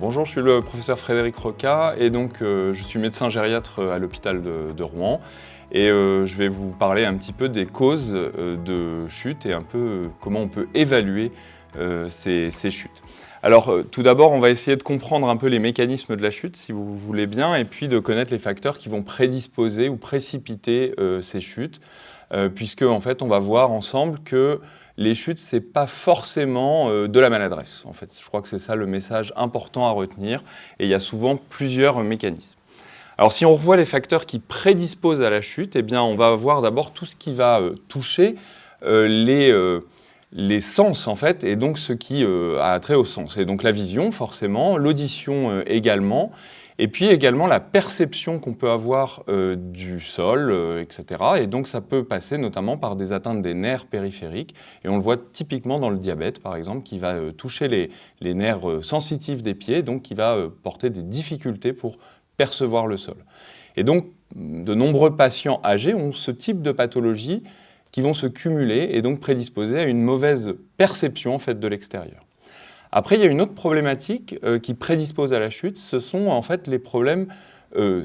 Bonjour, je suis le professeur Frédéric Roca et donc je suis médecin gériatre à l'hôpital de Rouen et je vais vous parler un petit peu des causes de chute et un peu comment on peut évaluer ces chutes. Alors tout d'abord, on va essayer de comprendre un peu les mécanismes de la chute, si vous voulez bien, et puis de connaître les facteurs qui vont prédisposer ou précipiter ces chutes, puisque en fait, on va voir ensemble que les chutes, ce n'est pas forcément de la maladresse. En fait, je crois que c'est ça le message important à retenir, et il y a souvent plusieurs mécanismes. Alors si on revoit les facteurs qui prédisposent à la chute, eh bien, on va voir d'abord tout ce qui va toucher les sens, en fait, et donc ce qui a trait au sens. Et donc la vision, forcément, l'audition également, et puis également la perception qu'on peut avoir du sol, etc. Et donc ça peut passer notamment par des atteintes des nerfs périphériques, et on le voit typiquement dans le diabète, par exemple, qui va toucher les nerfs sensitifs des pieds, donc qui va porter des difficultés pour percevoir le sol. Et donc, de nombreux patients âgés ont ce type de pathologie qui vont se cumuler et donc prédisposer à une mauvaise perception en fait, de l'extérieur. Après, il y a une autre problématique qui prédispose à la chute, ce sont en fait les problèmes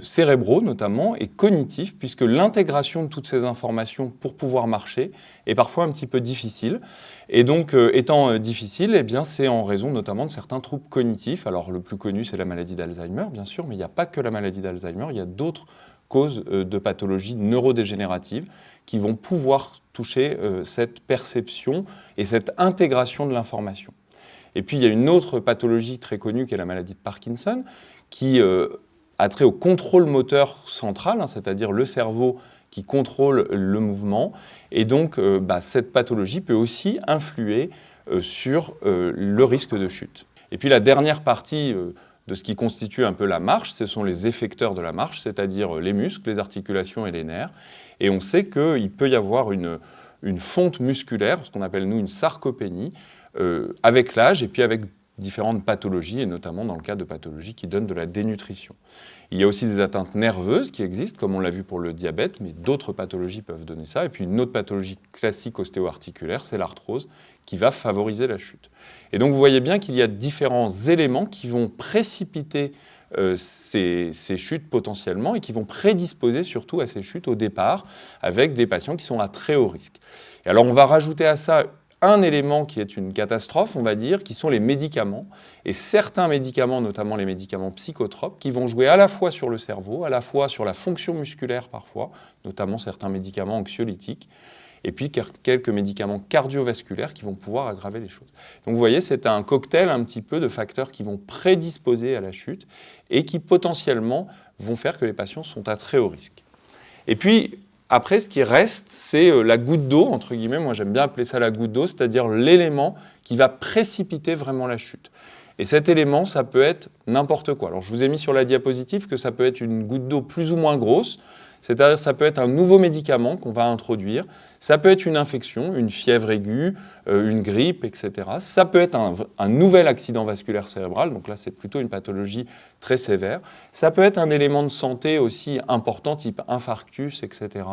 cérébraux notamment et cognitifs, puisque l'intégration de toutes ces informations pour pouvoir marcher est parfois un petit peu difficile. Et donc, étant difficile, eh bien, c'est en raison notamment de certains troubles cognitifs. Alors, le plus connu, c'est la maladie d'Alzheimer, bien sûr, mais il n'y a pas que la maladie d'Alzheimer, il y a d'autres causes de pathologies neurodégénératives qui vont pouvoir toucher cette perception et cette intégration de l'information. Et puis, il y a une autre pathologie très connue qui est la maladie de Parkinson, qui a trait au contrôle moteur central, hein, c'est-à-dire le cerveau qui contrôle le mouvement. Et donc, cette pathologie peut aussi influer sur le risque de chute. Et puis, la dernière partie de ce qui constitue un peu la marche, ce sont les effecteurs de la marche, c'est-à-dire les muscles, les articulations et les nerfs. Et on sait qu'il peut y avoir une fonte musculaire, ce qu'on appelle nous une sarcopénie, avec l'âge et puis avec différentes pathologies, et notamment dans le cas de pathologies qui donnent de la dénutrition. Il y a aussi des atteintes nerveuses qui existent, comme on l'a vu pour le diabète, mais d'autres pathologies peuvent donner ça. Et puis une autre pathologie classique ostéo-articulaire, c'est l'arthrose, qui va favoriser la chute. Et donc vous voyez bien qu'il y a différents éléments qui vont précipiter ces chutes potentiellement et qui vont prédisposer surtout à ces chutes au départ, avec des patients qui sont à très haut risque. Et alors on va rajouter à ça un élément qui est une catastrophe, on va dire, qui sont les médicaments, et certains médicaments, notamment les médicaments psychotropes, qui vont jouer à la fois sur le cerveau, à la fois sur la fonction musculaire parfois, notamment certains médicaments anxiolytiques, et puis quelques médicaments cardiovasculaires qui vont pouvoir aggraver les choses. Donc vous voyez, c'est un cocktail un petit peu de facteurs qui vont prédisposer à la chute et qui potentiellement vont faire que les patients sont à très haut risque. Et puis, après, ce qui reste, c'est la goutte d'eau, entre guillemets, moi j'aime bien appeler ça la goutte d'eau, c'est-à-dire l'élément qui va précipiter vraiment la chute. Et cet élément, ça peut être n'importe quoi. Alors je vous ai mis sur la diapositive que ça peut être une goutte d'eau plus ou moins grosse, c'est-à-dire ça peut être un nouveau médicament qu'on va introduire, ça peut être une infection, une fièvre aiguë, une grippe, etc. Ça peut être un nouvel accident vasculaire cérébral, donc là c'est plutôt une pathologie très sévère. Ça peut être un élément de santé aussi important, type infarctus, etc.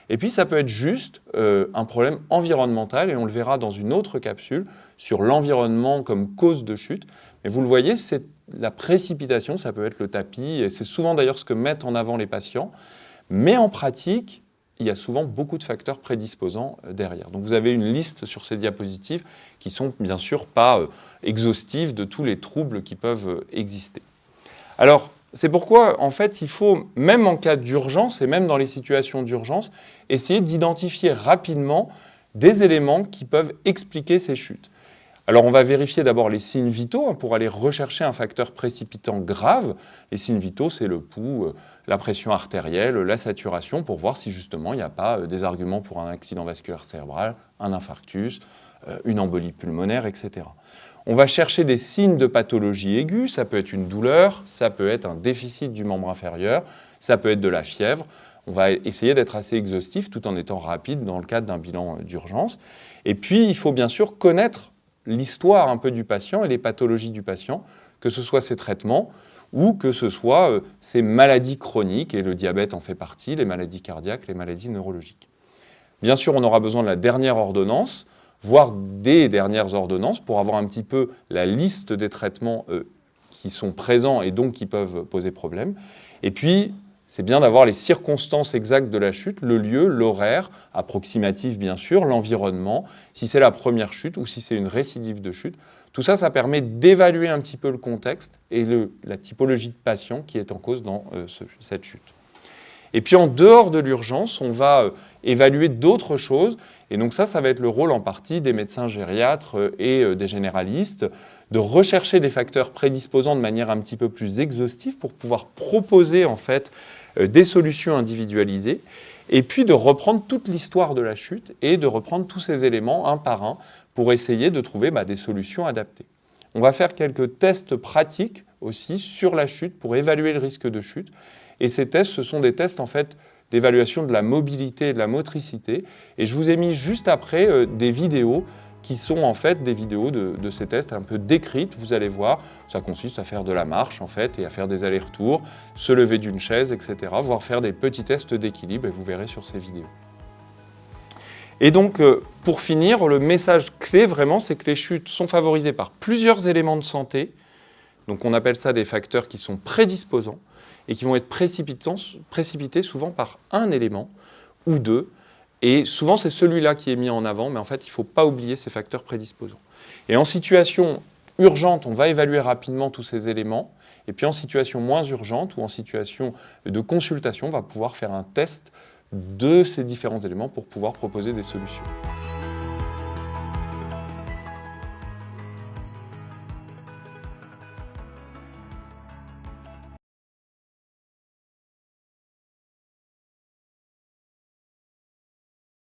Et puis ça peut être juste un problème environnemental, et on le verra dans une autre capsule sur l'environnement comme cause de chute. Mais vous le voyez, c'est la précipitation, ça peut être le tapis, et c'est souvent d'ailleurs ce que mettent en avant les patients. Mais en pratique, il y a souvent beaucoup de facteurs prédisposants derrière. Donc vous avez une liste sur ces diapositives qui ne sont bien sûr pas exhaustives de tous les troubles qui peuvent exister. Alors, c'est pourquoi, en fait, il faut, même en cas d'urgence et même dans les situations d'urgence, essayer d'identifier rapidement des éléments qui peuvent expliquer ces chutes. Alors, on va vérifier d'abord les signes vitaux pour aller rechercher un facteur précipitant grave. Les signes vitaux, c'est le pouls, la pression artérielle, la saturation, pour voir si justement il n'y a pas des arguments pour un accident vasculaire cérébral, un infarctus, une embolie pulmonaire, etc. On va chercher des signes de pathologie aiguë, ça peut être une douleur, ça peut être un déficit du membre inférieur, ça peut être de la fièvre. On va essayer d'être assez exhaustif tout en étant rapide dans le cadre d'un bilan d'urgence. Et puis, il faut bien sûr connaître l'histoire un peu du patient et les pathologies du patient, que ce soit ses traitements ou que ce soit ses maladies chroniques, et le diabète en fait partie, les maladies cardiaques, les maladies neurologiques. Bien sûr, on aura besoin de la dernière ordonnance, voire des dernières ordonnances, pour avoir un petit peu la liste des traitements qui sont présents et donc qui peuvent poser problème. Et puis, c'est bien d'avoir les circonstances exactes de la chute, le lieu, l'horaire, approximatif bien sûr, l'environnement, si c'est la première chute ou si c'est une récidive de chute. Tout ça, ça permet d'évaluer un petit peu le contexte et la typologie de patient qui est en cause dans cette chute. Et puis en dehors de l'urgence, on va évaluer d'autres choses. Et donc ça va être le rôle en partie des médecins gériatres et des généralistes, de rechercher des facteurs prédisposants de manière un petit peu plus exhaustive pour pouvoir proposer en fait des solutions individualisées, et puis de reprendre toute l'histoire de la chute et de reprendre tous ces éléments un par un pour essayer de trouver des solutions adaptées. On va faire quelques tests pratiques aussi sur la chute pour évaluer le risque de chute. Et ces tests, ce sont des tests en fait d'évaluation de la mobilité et de la motricité. Et je vous ai mis juste après des vidéos qui sont en fait des vidéos de ces tests un peu décrites. Vous allez voir, ça consiste à faire de la marche en fait et à faire des allers-retours, se lever d'une chaise, etc. Voire faire des petits tests d'équilibre et vous verrez sur ces vidéos. Et donc, pour finir, le message clé vraiment, c'est que les chutes sont favorisées par plusieurs éléments de santé. Donc on appelle ça des facteurs qui sont prédisposants et qui vont être précipités souvent par un élément ou deux. Et souvent, c'est celui-là qui est mis en avant, mais en fait, il ne faut pas oublier ces facteurs prédisposants. Et en situation urgente, on va évaluer rapidement tous ces éléments. Et puis en situation moins urgente ou en situation de consultation, on va pouvoir faire un test de ces différents éléments pour pouvoir proposer des solutions.